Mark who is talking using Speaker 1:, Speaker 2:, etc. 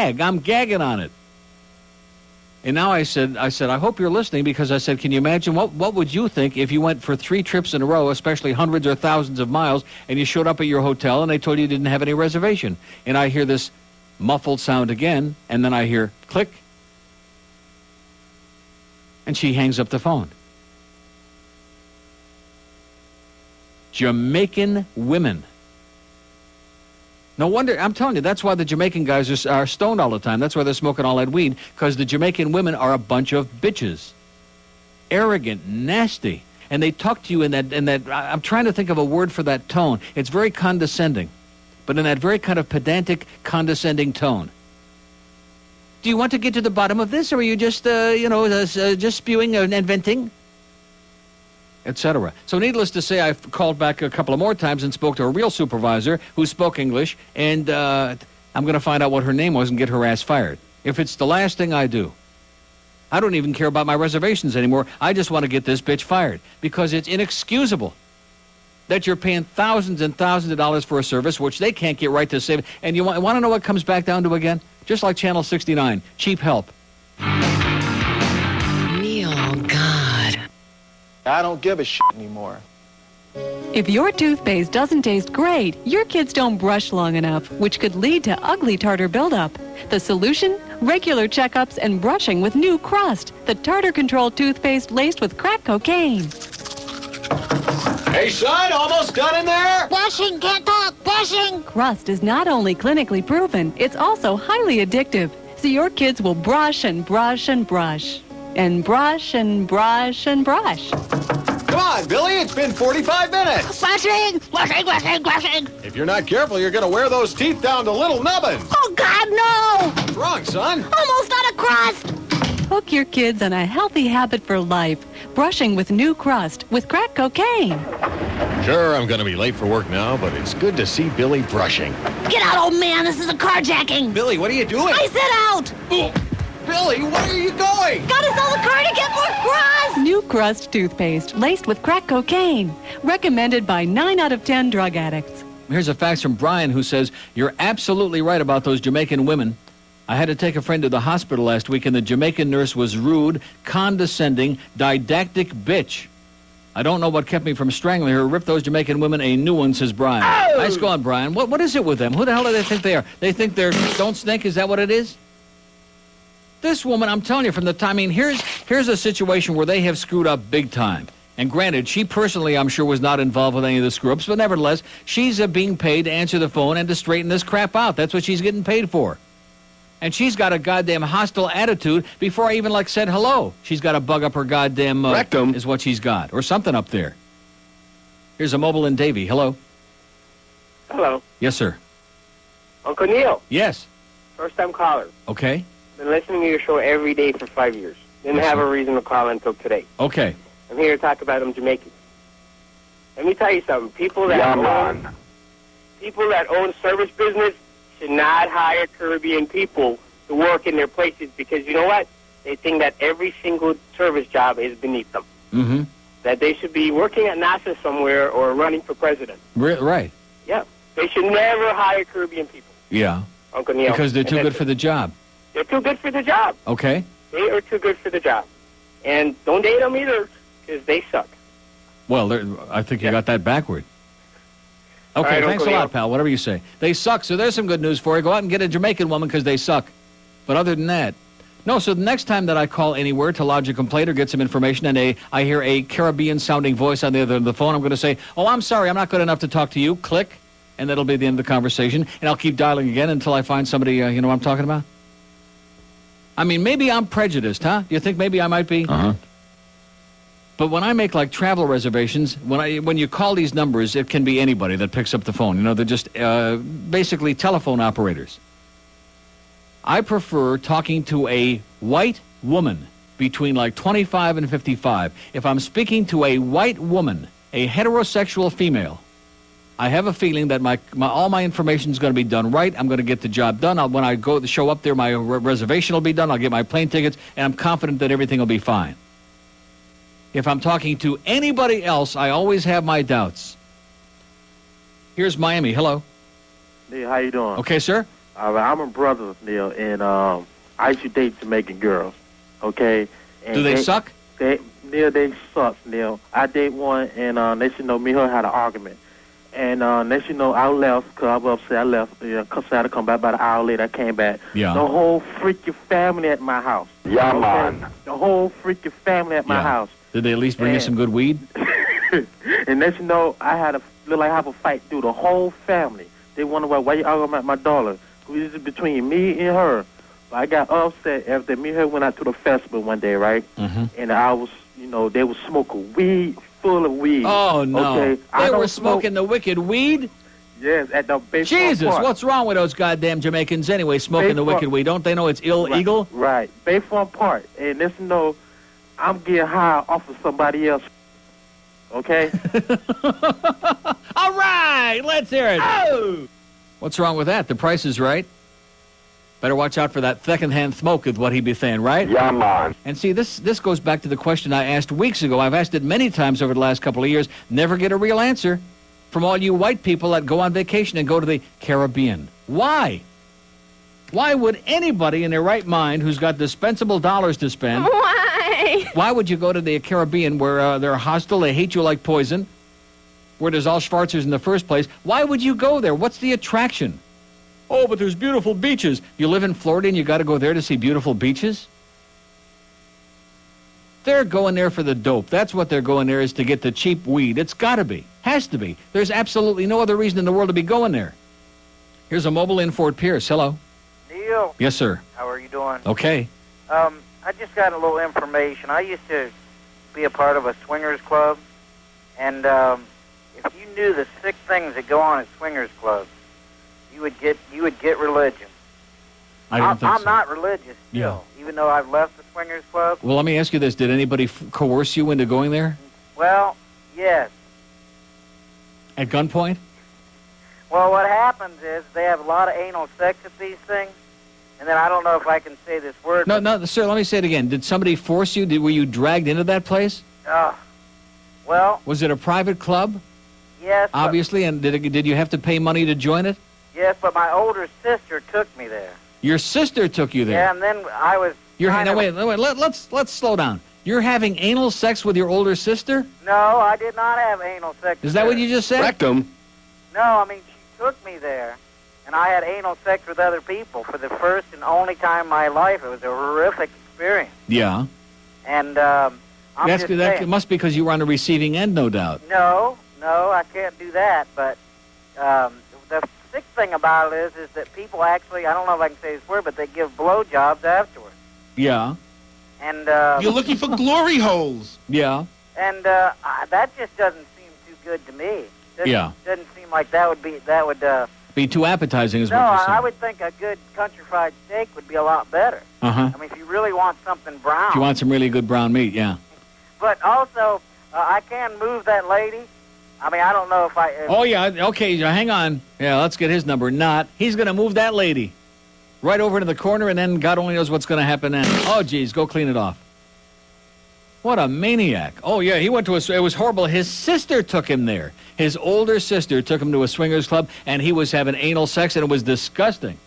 Speaker 1: gag. I'm gagging on it. And now I said, I hope you're listening, because I said, can you imagine what would you think if you went for 3 trips in a row, especially hundreds or thousands of miles, and you showed up at your hotel and they told you didn't have any reservation? And I hear this muffled sound again, and then I hear click, and she hangs up the phone. Jamaican women. No wonder, I'm telling you, that's why the Jamaican guys are stoned all the time. That's why they're smoking all that weed, because the Jamaican women are a bunch of bitches. Arrogant, nasty. And they talk to you in that, I'm trying to think of a word for that tone. It's very condescending, but in that very kind of pedantic, condescending tone. Do you want to get to the bottom of this, or are you just, just spewing and venting? Etc. So needless to say, I've called back a couple of more times and spoke to a real supervisor who spoke English, and I'm going to find out what her name was and get her ass fired. If it's the last thing I do. I don't even care about my reservations anymore. I just want to get this bitch fired, because it's inexcusable that you're paying thousands and thousands of dollars for a service which they can't get right to save. And you want to know what comes back down to again? Just like Channel 69, cheap help.
Speaker 2: I don't give a shit anymore.
Speaker 3: If your toothpaste doesn't taste great, your kids don't brush long enough, which could lead to ugly tartar buildup. The solution? Regular checkups and brushing with new Crust, the tartar-controlled toothpaste laced with crack cocaine.
Speaker 2: Hey, son, almost done in there?
Speaker 4: Brushing, can't talk, brushing.
Speaker 3: Crust is not only clinically proven, it's also highly addictive. So your kids will brush and brush and brush. And brush and brush and brush.
Speaker 2: Come on, Billy, it's been 45 minutes.
Speaker 4: Brushing, brushing, brushing, brushing.
Speaker 2: If you're not careful, you're going to wear those teeth down to little nubbins.
Speaker 4: Oh, God, no.
Speaker 2: What's wrong, son?
Speaker 4: Almost out of crust.
Speaker 3: Hook your kids on a healthy habit for life. Brushing with new Crust with crack cocaine.
Speaker 2: Sure, I'm going to be late for work now, but it's good to see Billy brushing.
Speaker 4: Get out, old man. This is a carjacking.
Speaker 2: Billy, what are you doing?
Speaker 4: I said out.
Speaker 2: Oh, Billy, where are you going?
Speaker 4: Gotta sell the car to get more crust.
Speaker 3: New Crust toothpaste laced with crack cocaine. Recommended by 9 out of 10 drug addicts.
Speaker 1: Here's a fax from Brian, who says, you're absolutely right about those Jamaican women. I had to take a friend to the hospital last week, and the Jamaican nurse was rude, condescending, didactic bitch. I don't know what kept me from strangling her. Rip those Jamaican women a new one, says Brian.
Speaker 4: Oh!
Speaker 1: Nice going, Brian. What is it with them? Who the hell do they think they are? They think they're don't stink? Is that what it is? This woman, I'm telling you, from the time, I mean, here's a situation where they have screwed up big time. And granted, she personally, I'm sure, was not involved with any of the screw-ups, but nevertheless, she's being paid to answer the phone and to straighten this crap out. That's what she's getting paid for. And she's got a goddamn hostile attitude before I even, said hello. She's got to bug up her goddamn...
Speaker 2: Rectum.
Speaker 1: Is what she's got. Or something up there. Here's a mobile in Davie. Hello.
Speaker 5: Hello.
Speaker 1: Yes, sir.
Speaker 5: Uncle Neil.
Speaker 1: Yes.
Speaker 5: First-time caller.
Speaker 1: Okay.
Speaker 5: Been listening to your show every day for 5 years. Didn't
Speaker 1: Yes,
Speaker 5: have
Speaker 1: sir.
Speaker 5: a reason to call until today.
Speaker 1: Okay.
Speaker 5: I'm here to talk about them Jamaicans. Let me tell you something. People that own service business should not hire Caribbean people to work in their places, because you know what? They think that every single service job is beneath them.
Speaker 1: Mm-hmm.
Speaker 5: That they should be working at NASA somewhere or running for president.
Speaker 1: Right.
Speaker 5: Yeah. They should never hire Caribbean people,
Speaker 1: Yeah.
Speaker 5: Uncle Neil.
Speaker 1: Because they're too
Speaker 5: And
Speaker 1: good for the job.
Speaker 5: They're too good for the job.
Speaker 1: Okay.
Speaker 5: They are too good for the job. And don't date them either, because they suck.
Speaker 1: Well, I think you got that backward. Okay,
Speaker 5: All right,
Speaker 1: thanks
Speaker 5: Uncle
Speaker 1: a lot,
Speaker 5: Neil.
Speaker 1: pal. Whatever you say. They suck, so there's some good news for you. Go out and get a Jamaican woman because they suck. But other than that, no. So the next time that I call anywhere to lodge a complaint or get some information, and I hear a Caribbean-sounding voice on the other end of the phone, I'm going to say, "Oh, I'm sorry, I'm not good enough to talk to you." Click, and that'll be the end of the conversation. And I'll keep dialing again until I find somebody. You know what I'm talking about? I mean, maybe I'm prejudiced, huh? You think maybe I might be?
Speaker 2: Uh-huh.
Speaker 1: But when I make travel reservations, when you call these numbers, it can be anybody that picks up the phone. You know, they're just basically telephone operators. I prefer talking to a white woman between 25 and 55. If I'm speaking to a white woman, a heterosexual female, I have a feeling that all my information is going to be done right. I'm going to get the job done. When I show up there, my reservation will be done. I'll get my plane tickets, and I'm confident that everything will be fine. If I'm talking to anybody else, I always have my doubts. Here's Miami. Hello.
Speaker 6: Hey, how you doing?
Speaker 1: Okay, sir.
Speaker 6: All right, I'm a brother, Neil, and I used to date Jamaican girls. Okay. And
Speaker 1: Do they suck?
Speaker 6: Neil, they suck, Neil. I date one, and next you know, me and her had an argument. And next you know, I left because I was upset. I left. Cause I had to come back about an hour later. I came back.
Speaker 1: Yeah.
Speaker 6: The whole freaking family at my house.
Speaker 2: Yeah, man.
Speaker 6: The whole freaking family at my house.
Speaker 1: Did they at least bring you some good weed?
Speaker 6: And next you know, I had look like I have a fight through the whole family. They wonder why you arguing about my daughter. This is between me and her. But I got upset after me and her went out to the festival one day, right?
Speaker 1: Mm-hmm.
Speaker 6: And I was, you know, they was smoking weed, full of weed.
Speaker 1: Oh, no.
Speaker 6: Okay?
Speaker 1: They were smoking the wicked weed?
Speaker 6: Yes, at the baseball
Speaker 1: Jesus,
Speaker 6: park.
Speaker 1: what's wrong with those goddamn Jamaicans anyway, smoking the wicked weed? Don't they know it's illegal?
Speaker 6: Right. Bayfront Park. And this, you know, I'm getting high off of somebody else. Okay?
Speaker 1: All right, let's hear it. Oh! What's wrong with that? The price is right. Better watch out for that second-hand smoke is what he'd be saying, right?
Speaker 2: Yeah, man.
Speaker 1: And see, this goes back to the question I asked weeks ago. I've asked it many times over the last couple of years. Never get a real answer from all you white people that go on vacation and go to the Caribbean. Why? Why would anybody in their right mind who's got dispensable dollars to spend... Why would you go to the Caribbean where they're hostile, they hate you like poison, where there's all Schwarzers in the first place? Why would you go there? What's the attraction? Oh, but there's beautiful beaches. You live in Florida and you got to go there to see beautiful beaches? They're going there for the dope. That's what they're going there, is to get the cheap weed. It's got to be. Has to be. There's absolutely no other reason in the world to be going there. Here's a mobile in Fort Pierce. Hello.
Speaker 7: Neil.
Speaker 1: Yes, sir.
Speaker 7: How are you doing?
Speaker 1: Okay.
Speaker 7: I just got a little information. I used to be a part of a swingers club, and if you knew the 6 things that go on at swingers clubs, you would get religion.
Speaker 1: I don't think
Speaker 7: I'm
Speaker 1: so.
Speaker 7: not religious still, even though I've left the swingers club.
Speaker 1: Well, let me ask you this. Did anybody coerce you into going there?
Speaker 7: Well, yes.
Speaker 1: At gunpoint?
Speaker 7: Well, what happens is they have a lot of anal sex at these things, and then I don't know if I can say this word.
Speaker 1: No, sir, let me say it again. Did somebody force you? Were you dragged into that place?
Speaker 7: Well...
Speaker 1: Was it a private club?
Speaker 7: Yes.
Speaker 1: Obviously, and did you have to pay money to join it?
Speaker 7: Yes, but my older sister took me there.
Speaker 1: Your sister took you there?
Speaker 7: Yeah, and then I was...
Speaker 1: Now, wait, let's slow down. You're having anal sex with your older sister?
Speaker 7: No, I did not have anal sex.
Speaker 1: Is that what you just said?
Speaker 2: Rectum.
Speaker 7: No, I mean, she took me there, and I had anal sex with other people for the first and only time in my life. It was a horrific experience.
Speaker 1: Yeah.
Speaker 7: And I'm just saying.
Speaker 1: That must be because you were on the receiving end, no doubt.
Speaker 7: No, I can't do that. But the sick thing about it is that people actually, I don't know if I can say this word, but they give blowjobs afterwards.
Speaker 1: Yeah.
Speaker 7: And
Speaker 8: you're looking for glory holes.
Speaker 1: Yeah.
Speaker 7: And that just doesn't seem too good to me. Doesn't seem like that would
Speaker 1: be too appetizing, is
Speaker 7: no,
Speaker 1: what you're saying.
Speaker 7: I would think a good country fried steak would be a lot better.
Speaker 1: Uh-huh.
Speaker 7: I mean, if you really want something brown.
Speaker 1: If you want some really good brown meat, yeah.
Speaker 7: But also, I can move that lady. I mean, I don't know if I...
Speaker 1: Oh, yeah, okay, hang on. Yeah, let's get his number. He's going to move that lady right over into the corner, and then God only knows what's going to happen then. Oh, geez, go clean it off. What a maniac. Oh, yeah, he went to it was horrible. His sister took him there. His older sister took him to a swingers club, and he was having anal sex, and it was disgusting.